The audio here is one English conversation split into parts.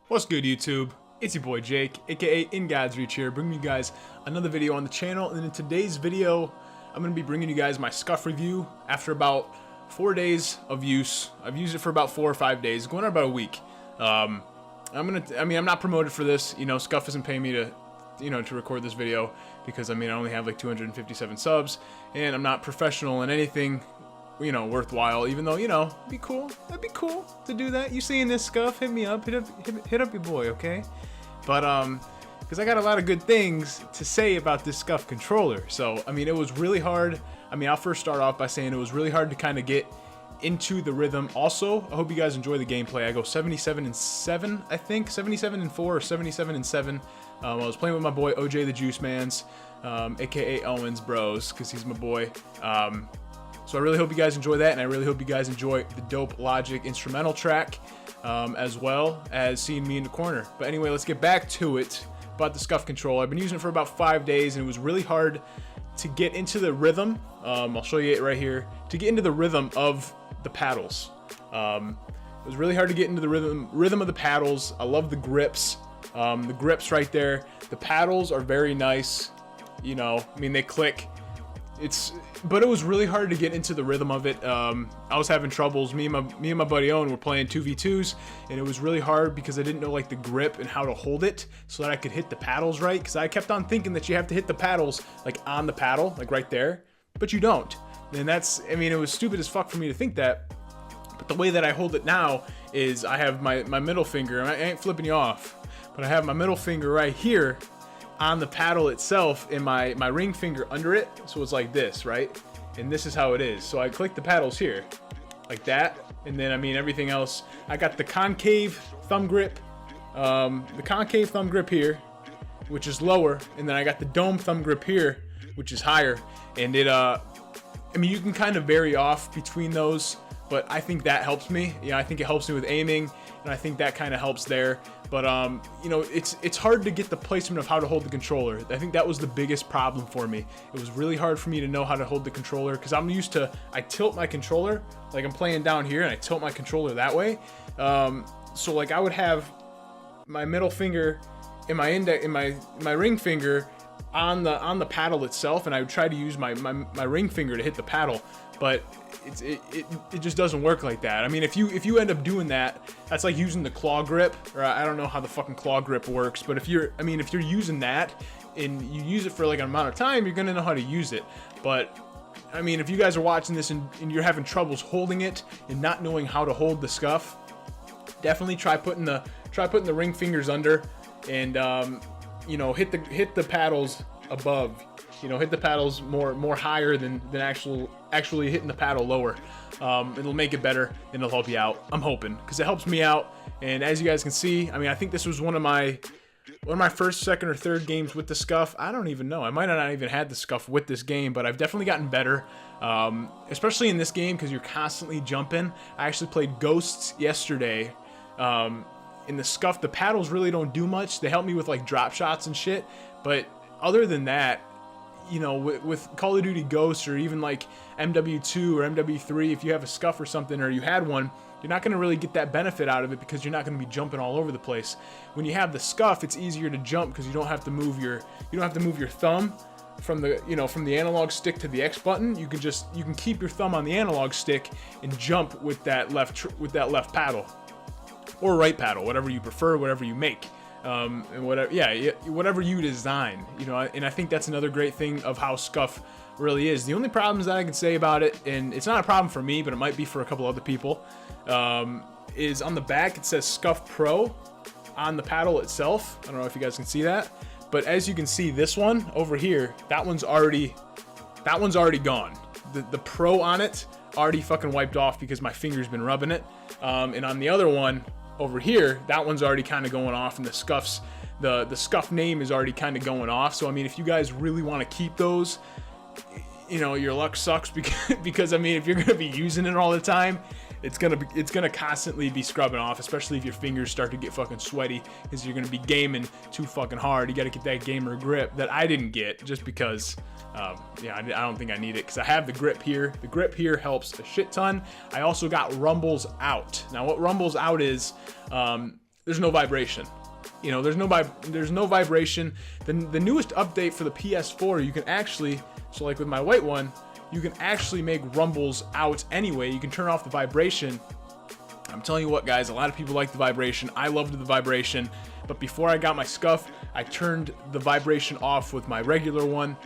What's good, YouTube? It's your boy Jake, aka In God's Reach here, bringing you guys another video on the channel. And in today's video, I'm going to be bringing you guys my Scuf review after about 4 days of use. I've used it for about 4 or 5 days, going on about a week. I'm not promoted for this. You know, Scuf isn't paying me to, to record this video because I only have like 257 subs, and I'm not professional in anything, worthwhile, even though, it'd be cool. That'd be cool to do that. You seeing this Scuf, hit me up, hit up your boy, okay? But, because I got a lot of good things to say about this Scuf controller. So, it was really hard. I'll first start off by saying it was really hard to kind of get into the rhythm. Also, I hope you guys enjoy the gameplay. I go 77-7, I think, 77-4 or 77-7. I was playing with my boy OJ the Juice Mans, aka Owens Bros, because he's my boy. So I really hope you guys enjoy that, and I really hope you guys enjoy the dope Logic instrumental track, as well as seeing me in the corner. But anyway, let's get back to it about the Scuf controller. I've been using it for about 5 days, and it was really hard to get into the rhythm. I'll show you it right here. To get into the rhythm of the paddles. It was really hard to get into the rhythm of the paddles. I love the grips. The grips right there. The paddles are very nice. They click. But it was really hard to get into the rhythm of it. I was having troubles. Me and my buddy Owen were playing 2v2s, and it was really hard because I didn't know like the grip and how to hold it so that I could hit the paddles right. Because I kept on thinking that you have to hit the paddles like on the paddle, like right there, but you don't. And that's, it was stupid as fuck for me to think that. But the way that I hold it now is I have my middle finger. I ain't flipping you off, but I have my middle finger right here on the paddle itself, and my ring finger under it, so it's like this, right? And this is how it is. So I click the paddles here like that, and then everything else, I got the concave thumb grip, here, which is lower, and then I got the dome thumb grip here, which is higher. And it you can kind of vary off between those, but I think that helps me. I think it helps me with aiming, and I think that kind of helps there. But it's hard to get the placement of how to hold the controller. I think that was the biggest problem for me. It was really hard for me to know how to hold the controller because I'm used to, I tilt my controller like I'm playing down here, and I tilt my controller that way. So like I would have my middle finger and my ring finger on the paddle itself, and I would try to use my ring finger to hit the paddle, but it just doesn't work like that. If you end up doing that, that's like using the claw grip, or I don't know how the fucking claw grip works, but if you're using that and you use it for like an amount of time, you're gonna know how to use it. But if you guys are watching this and you're having troubles holding it and not knowing how to hold the Scuf, definitely try putting the ring fingers under, and hit the paddles above. Hit the paddles more higher than actually hitting the paddle lower. It'll make it better, and it'll help you out. I'm hoping, because it helps me out. And as you guys can see, I think this was one of my first, second, or third games with the Scuf. I don't even know. I might not even had the Scuf with this game, but I've definitely gotten better, especially in this game because you're constantly jumping. I actually played Ghosts yesterday. In the Scuf, the paddles really don't do much. They help me with like drop shots and shit, but other than that, with Call of Duty Ghosts or even like MW2 or MW3, if you have a Scuf or something, or you had one, you're not going to really get that benefit out of it because you're not going to be jumping all over the place. When you have the Scuf, it's easier to jump because you don't have to move your thumb from the analog stick to the X button. You can keep your thumb on the analog stick and jump with that left paddle or right paddle, whatever you prefer, whatever you make. And whatever you design, and I think that's another great thing of how Scuf really is. The only problems that I can say about it, and it's not a problem for me, but it might be for a couple other people, is on the back it says Scuf Pro on the paddle itself. I don't know if you guys can see that, but as you can see, this one over here, that one's already gone. The Pro on it already fucking wiped off because my finger's been rubbing it, and on the other one over here, that one's already kind of going off, and the Scuf name is already kind of going off. So if you guys really want to keep those, your luck sucks because if you're gonna be using it all the time, it's gonna constantly be scrubbing off, especially if your fingers start to get fucking sweaty because you're gonna be gaming too fucking hard. You got to get that gamer grip that I didn't get just because I don't think I need it because I have the grip here. The grip here helps a shit ton. I also got rumbles out. Now what rumbles out is, there's no vibration. You know, there's no vibration. The newest update for the PS4, you can actually, so like with my white one, you can actually make rumbles out anyway. You can turn off the vibration. I'm telling you what, guys, a lot of people like the vibration. I loved the vibration, but before I got my Scuf, I turned the vibration off with my regular one,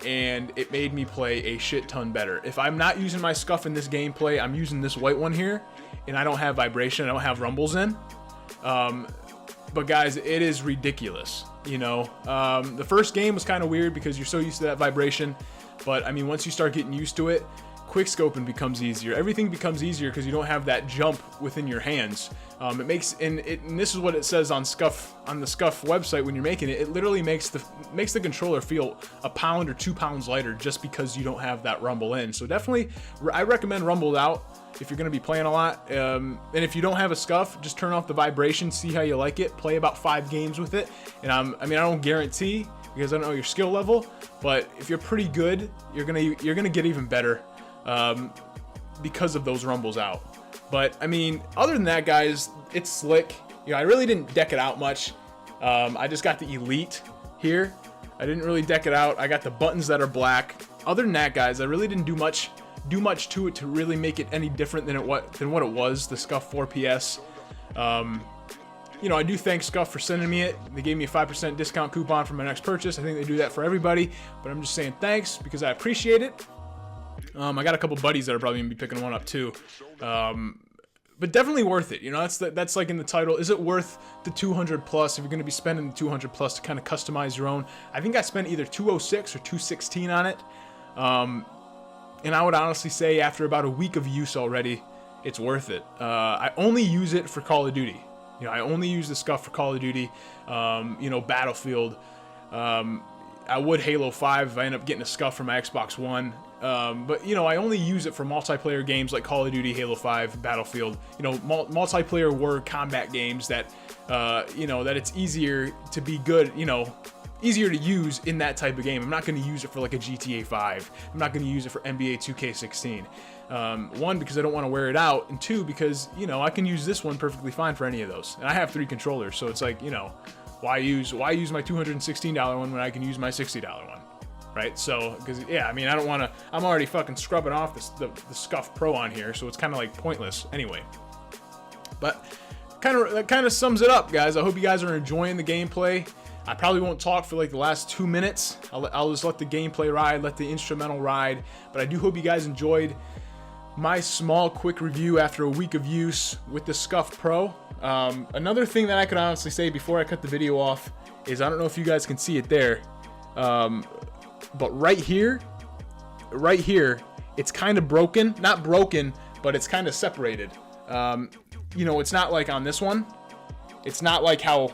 and it made me play a shit ton better. If I'm not using my Scuf in this gameplay, I'm using this white one here, and I don't have vibration, I don't have rumbles in. But guys, it is ridiculous, you know. The first game was kind of weird because you're so used to that vibration, but I mean, once you start getting used to it, quick scoping becomes easier. Everything becomes easier because you don't have that jump within your hands. It makes, and this is what it says on Scuf, on the Scuf website when you're making it. It literally makes the controller feel a pound or 2 pounds lighter just because you don't have that rumble in. So definitely, I recommend rumbled out if you're going to be playing a lot. And if you don't have a Scuf, just turn off the vibration, see how you like it. Play about 5 games with it. And I mean, I don't guarantee because I don't know your skill level, but if you're pretty good, you're gonna get even better because of those rumbles out. But I mean, other than that, guys, it's slick. You know, I really didn't deck it out much. I just got the Elite here. I didn't really deck it out. I got the buttons that are black. Other than that, guys, I really didn't do much to it to really make it any different than what it was, the Scuf 4 PS. You know, I do thank Scuf for sending me it. They gave me a 5% discount coupon for my next purchase. I think they do that for everybody, but I'm just saying thanks because I appreciate it. I got a couple buddies that are probably gonna be picking one up too. But definitely worth it. You know, that's like in the title. Is it worth the 200 plus if you're gonna be spending the 200 plus to kind of customize your own? I think I spent either 206 or 216 on it. And I would honestly say after about a week of use already, it's worth it. I only use it for Call of Duty. You know, I only use the Scuf for Call of Duty. You know, Battlefield. I would Halo 5 if I end up getting a Scuf for my Xbox One. But, you know, I only use it for multiplayer games like Call of Duty, Halo 5, Battlefield. You know, multiplayer war combat games that, you know, that it's easier to be good, you know, easier to use in that type of game. I'm not going to use it for like a GTA 5. I'm not going to use it for NBA 2K16. One, because I don't want to wear it out, and two, because, you know, I can use this one perfectly fine for any of those. And I have 3 controllers, so it's like, you know, why use my $216 one when I can use my $60 one, right? So, because, yeah, I mean, I don't want to, I'm already fucking scrubbing off the Scuf Pro on here, so it's kind of like pointless anyway. But that kind of sums it up, guys. I hope you guys are enjoying the gameplay. I probably won't talk for like the last 2 minutes. I'll just let the gameplay ride, let the instrumental ride. But I do hope you guys enjoyed my small quick review after a week of use with the Scuf Pro. Another thing that I could honestly say before I cut the video off is, I don't know if you guys can see it there, but right here, it's kind of broken. Not broken, but it's kind of separated. You know, it's not like on this one. It's not like how,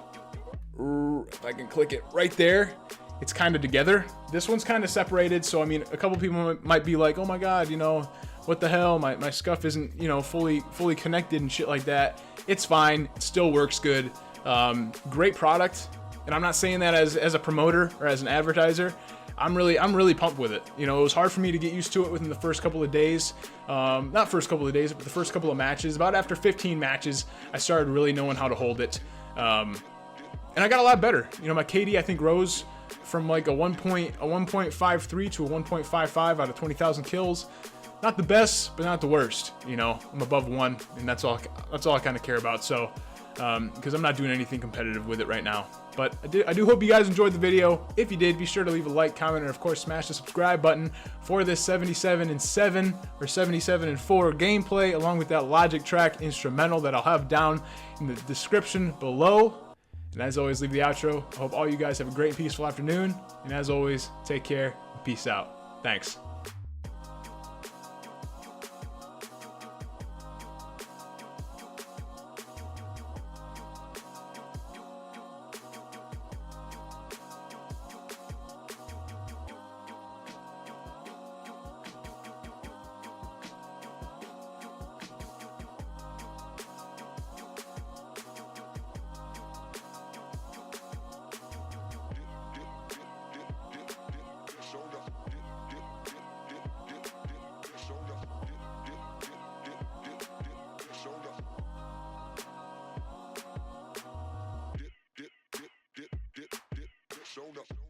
if I can click it right there, it's kind of together. This one's kind of separated, so I mean, a couple people might be like, oh my god, you know, what the hell, my Scuf isn't, you know, fully connected and shit like that. It's fine, it still works good. Great product, and I'm not saying that as a promoter or as an advertiser. I'm really pumped with it. You know, it was hard for me to get used to it within the first couple of days. Not first couple of days, but the first couple of matches. About after 15 matches, I started really knowing how to hold it. And I got a lot better. You know, my KD, I think, rose from like a 1.53 to a 1.55 out of 20,000 kills. Not the best, but not the worst. You know, I'm above 1, and that's all I kind of care about. So, because I'm not doing anything competitive with it right now. But I do hope you guys enjoyed the video. If you did, be sure to leave a like, comment, and of course smash the subscribe button for this 77-7 or 77-4 gameplay, along with that Logic Track instrumental that I'll have down in the description below. And as always, leave the outro. I hope all you guys have a great and peaceful afternoon. And as always, take care and peace out. Thanks. shown up.